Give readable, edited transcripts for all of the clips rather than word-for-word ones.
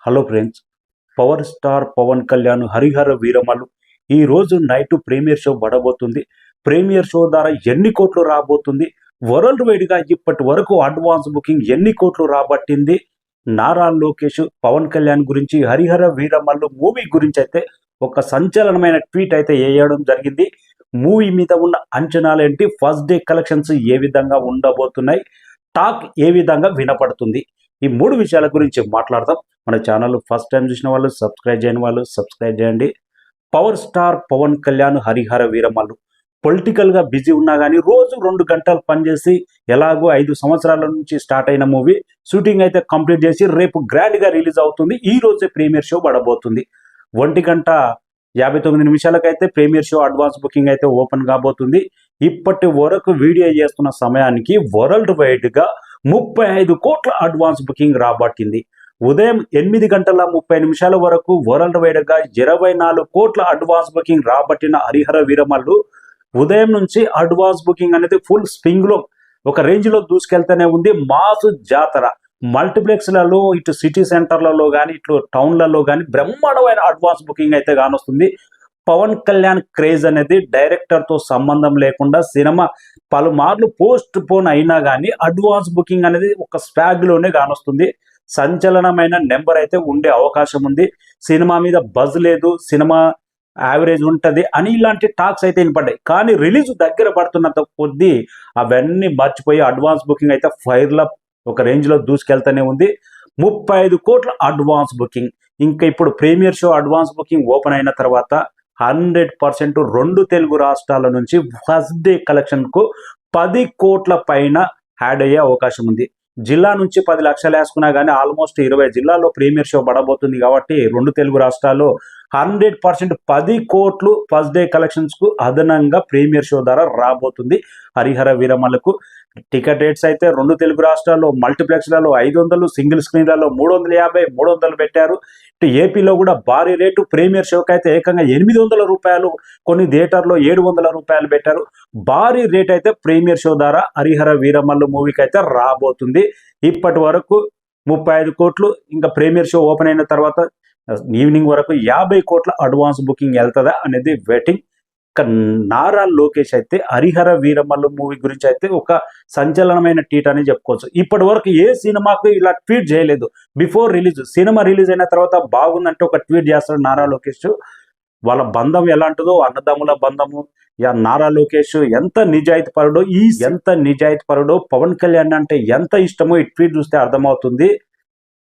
Hello friends, power star Pawan Kalyan Harihara Veeramallu ఈ రోజు night premiere show పడబోతుంది. ప్రీమియర్ షో ద్వారా ఎన్ని కోట్లు రాబోతుంది, వరల్డ్ వైడ్ గా ఇప్పటి వరకు అడ్వాన్స్ బుకింగ్ ఎన్ని కోట్లు రాబట్టింది, నారా లోకేష్ పవన్ కళ్యాణ్ గురించి హరిహర వీరమల్లు మూవీ గురించి అయితే ఒక సంచలనమైన ట్వీట్ అయితే వేయడం జరిగింది. మూవీ మీద ఉన్న అంచనాలు ఏంటి, ఫస్ట్ డే కలెక్షన్స్ ఏ విధంగా ఉండబోతున్నాయి, టాక్ ఏ విధంగా వినపడుతుంది, ఈ మూడు విషయాల గురించి మాట్లాడదాం. మన ఛానల్ ఫస్ట్ టైం చూసిన వాళ్ళు, సబ్స్క్రైబ్ చేయని వాళ్ళు సబ్స్క్రైబ్ చేయండి. పవర్ స్టార్ పవన్ కళ్యాణ్ హరిహర వీరమల్లు పొలిటికల్గా బిజీ ఉన్నా కానీ రోజు 2 గంటలు పనిచేసి ఎలాగో 5 సంవత్సరాల నుంచి స్టార్ట్ అయిన మూవీ షూటింగ్ అయితే కంప్లీట్ చేసి రేపు గ్రాండ్గా రిలీజ్ అవుతుంది. ఈ రోజే ప్రీమియర్ షో పడబోతుంది. 1:59 ప్రీమియర్ షో అడ్వాన్స్ బుకింగ్ అయితే ఓపెన్ కాబోతుంది. ఇప్పటి వరకు వీడియో చేస్తున్న సమయానికి వరల్డ్ వైడ్గా 35 కోట్ల అడ్వాన్స్ బుకింగ్ రాబట్టింది. ఉదయం 8:30 వరకు వరల్డ్ వైడ్గా 24 కోట్ల అడ్వాన్స్ బుకింగ్ రాబట్టిన హరిహర వీరమల్లు ఉదయం నుంచి అడ్వాన్స్ బుకింగ్ అనేది ఫుల్ స్వింగ్లో ఒక రేంజ్లో దూసుకెళ్తూనే ఉంది. మాస్ జాతర మల్టీప్లెక్స్లలో, ఇటు సిటీ సెంటర్లలో కానీ ఇటు టౌన్లలో కానీ బ్రహ్మాండమైన అడ్వాన్స్ బుకింగ్ అయితే కానొస్తుంది. పవన్ కళ్యాణ్ క్రేజ్ అనేది డైరెక్టర్తో సంబంధం లేకుండా సినిమా పలుమార్లు పోస్ట్ పోన్ అయినా కానీ అడ్వాన్స్ బుకింగ్ అనేది ఒక స్వాగ్లోనే కానొస్తుంది. సంచలనమైన నెంబర్ అయితే ఉండే అవకాశం ఉంది. సినిమా మీద బజ్ లేదు, సినిమా యావరేజ్ ఉంటుంది అని ఇలాంటి టాక్స్ అయితే వినపడ్డాయి. కానీ రిలీజ్ దగ్గర పడుతున్నంత కొద్దీ అవన్నీ మర్చిపోయి అడ్వాన్స్ బుకింగ్ అయితే ఫైర్ల ఒక రేంజ్లో దూసుకెళ్తూనే ఉంది. 35 కోట్ల అడ్వాన్స్ బుకింగ్. ఇంకా ఇప్పుడు premier show advance booking open అయిన తర్వాత 100% 2 తెలుగు రాష్ట్రాల నుంచి ఫస్ట్ డే కలెక్షన్కు 10 కోట్ల పైన యాడ్ అయ్యే అవకాశం ఉంది. జిల్లా నుంచి 10 లక్షలు వేసుకున్నా కానీ ఆల్మోస్ట్ 20 జిల్లాల్లో ప్రీమియర్ షో పడబోతుంది. కాబట్టి 2 తెలుగు రాష్ట్రాల్లో 100% 10 కోట్లు ఫస్ట్ డే కలెక్షన్స్కు అదనంగా ప్రీమియర్ షో ద్వారా రాబోతుంది. హరిహర వీరమల్లకు టికెట్ రేట్స్ అయితే 2 తెలుగు రాష్ట్రాల్లో మల్టీప్లెక్స్లలో 500, సింగిల్ స్క్రీన్లలో 350, 300 పెట్టారు. ఇటు ఏపీలో కూడా భారీ రేటు ప్రీమియర్ షోకి అయితే ఏకంగా 800 రూపాయలు, కొన్ని థియేటర్లో 700 రూపాయలు పెట్టారు. భారీ రేట్ అయితే ప్రీమియర్ షో ద్వారా హరిహర వీరమల్లు మూవీకి అయితే రాబోతుంది. ఇప్పటి వరకు 35 కోట్లు, ఇంకా ప్రీమియర్ షో ఓపెన్ అయిన తర్వాత ఈవినింగ్ వరకు 50 కోట్ల అడ్వాన్స్ బుకింగ్ వెళ్తుందా అనేది వెయిటింగ్. నారా లోకేష్ అయితే హరిహర వీరమల్లు మూవీ గురించి అయితే ఒక సంచలనమైన ట్వీట్ అని చెప్పుకోవచ్చు. ఇప్పటి వరకు ఏ సినిమాకు ఇలా ట్వీట్ చేయలేదు. బిఫోర్ రిలీజ్, సినిమా రిలీజ్ అయిన తర్వాత బాగుందంటే ఒక ట్వీట్ చేస్తాడు నారా లోకేష్. వాళ్ళ బంధం ఎలాంటిదో, అన్నదమ్ముల బంధము. నారా లోకేష్ ఎంత నిజాయితీ పరుడో పవన్ కళ్యాణ్ అంటే ఎంత ఇష్టమో ఈ ట్వీట్ చూస్తే అర్థమవుతుంది.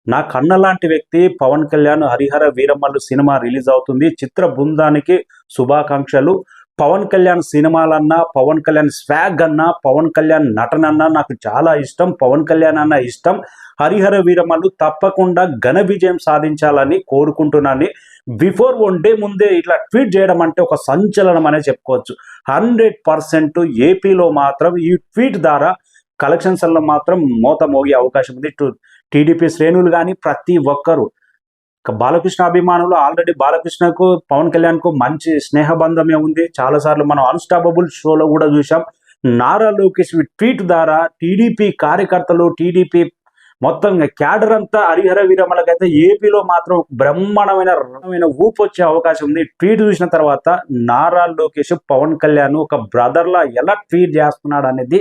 నా కన్న లాంటి వ్యక్తి పవన్ కళ్యాణ్. హరిహర వీరమల్లు సినిమా రిలీజ్ అవుతుంది. చిత్ర బృందానికి శుభాకాంక్షలు. పవన్ కళ్యాణ్ సినిమాలన్నా, పవన్ కళ్యాణ్ స్వాగ్ అన్నా, పవన్ కళ్యాణ్ నటన అన్నా నాకు చాలా ఇష్టం. పవన్ కళ్యాణ్ అన్న ఇష్టం. హరిహర వీరమల్లు తప్పకుండా ఘన విజయం సాధించాలని కోరుకుంటున్నాను. బిఫోర్ 1 డే ముందే ఇట్లా ట్వీట్ చేయడం అంటే ఒక సంచలనం అనే చెప్పుకోవచ్చు. 100% ఏపీలో మాత్రం ఈ ట్వీట్ ద్వారా కలెక్షన్స్లో మాత్రం మోత మోగే అవకాశం ఉంది. టీడీపీ శ్రేణులు కానీ ప్రతి ఒక్కరు, బాలకృష్ణ అభిమానులు ఆల్రెడీ బాలకృష్ణకు పవన్ కళ్యాణ్కు మంచి స్నేహబంధమే ఉంది. చాలాసార్లు మనం అన్స్టాపబుల్ షోలో కూడా చూసాం. నారా లోకేష్ ట్వీట్ ద్వారా టీడీపీ కార్యకర్తలు, టీడీపీ మొత్తం క్యాడర్ అంతా హరిహర వీరమల్లకైతే ఏపీలో మాత్రం బ్రహ్మాండమైన ఊపు వచ్చే అవకాశం ఉంది. ట్వీట్ చూసిన తర్వాత నారా లోకేష్ పవన్ కళ్యాణ్ ఒక బ్రదర్లా ఎలా ట్వీట్ చేస్తున్నాడు అనేది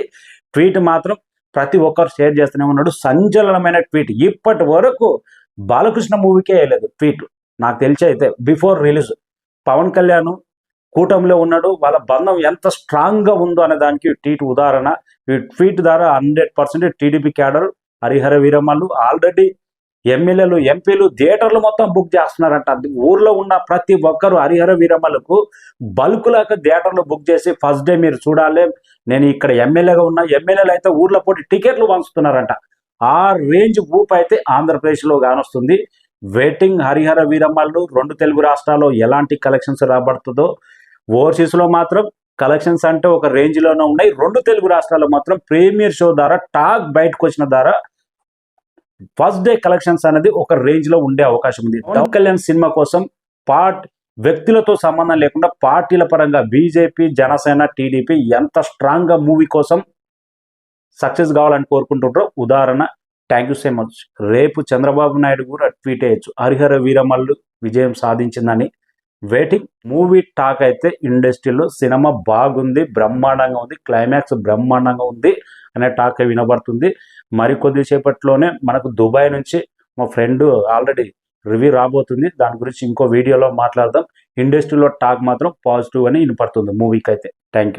ట్వీట్ మాత్రం ప్రతి ఒక్కరు షేర్ చేస్తూనే ఉన్నాడు. సంచలనమైన ట్వీట్. ఇప్పటి వరకు బాలకృష్ణ మూవీకే వేయలేదు ట్వీట్ నాకు తెలిసి అయితే. బిఫోర్ రిలీజ్ పవన్ కళ్యాణ్ కూటమిలో ఉన్నాడు, వాళ్ళ బంధం ఎంత స్ట్రాంగ్గా ఉందో అనే దానికి ట్వీట్ ఉదాహరణ. ఈ ట్వీట్ ద్వారా 100% TDP cadre Harihara Veeramallu already ఎమ్మెల్యేలు, ఎంపీలు థియేటర్లు మొత్తం బుక్ చేస్తున్నారంట. ఊర్లో ఉన్న ప్రతి ఒక్కరు హరిహర వీరమల్లకు బల్కులాగా థియేటర్లు బుక్ చేసి ఫస్ట్ డే మీరు చూడాలి, నేను ఇక్కడ ఎమ్మెల్యేగా ఉన్నా, ఎమ్మెల్యేలు అయితే ఊర్లో పోటీ టికెట్లు పంచుతున్నారంట. ఆ రేంజ్ ఊపు అయితే ఆంధ్రప్రదేశ్లో కానొస్తుంది. వెయిటింగ్ హరిహర వీరమల్లు 2 తెలుగు రాష్ట్రాల్లో ఎలాంటి కలెక్షన్స్ రాబడుతుందో. ఓవర్సీస్లో మాత్రం కలెక్షన్స్ అంటే ఒక రేంజ్లోనే ఉన్నాయి. 2 తెలుగు రాష్ట్రాల్లో మాత్రం ప్రీమియర్ షో ద్వారా టాక్ బయటకు వచ్చిన ద్వారా ఫస్ట్ డే కలెక్షన్స్ అనేది ఒక రేంజ్లో ఉండే అవకాశం ఉంది. పవన్ కళ్యాణ్ సినిమా కోసం వ్యక్తులతో సంబంధం లేకుండా పార్టీల పరంగా బీజేపీ, జనసేన, టీడీపీ ఎంత స్ట్రాంగ్గా మూవీ కోసం సక్సెస్ కావాలని కోరుకుంటుంటారో ఉదాహరణ థ్యాంక్ యూ సో మచ్. రేపు చంద్రబాబు నాయుడు కూడా ట్వీట్ చేయొచ్చు, హరిహర వీరమల్లు విజయం సాధించిందని. వెయిటింగ్. మూవీ టాక్ అయితే ఇండస్ట్రీలో సినిమా బాగుంది, బ్రహ్మాండంగా ఉంది, క్లైమాక్స్ బ్రహ్మాండంగా ఉంది అనే టాక్ వినబడుతుంది. మరికొద్దిసేపట్లోనే మనకు దుబాయ్ నుంచి మా ఫ్రెండ్ ఆల్రెడీ రివ్యూ రాబోతుంది. దాని గురించి ఇంకో వీడియోలో మాట్లాడదాం. ఇండస్ట్రీలో టాక్ మాత్రం పాజిటివ్ అని వినపడుతుంది మూవీకి అయితే. Thank you.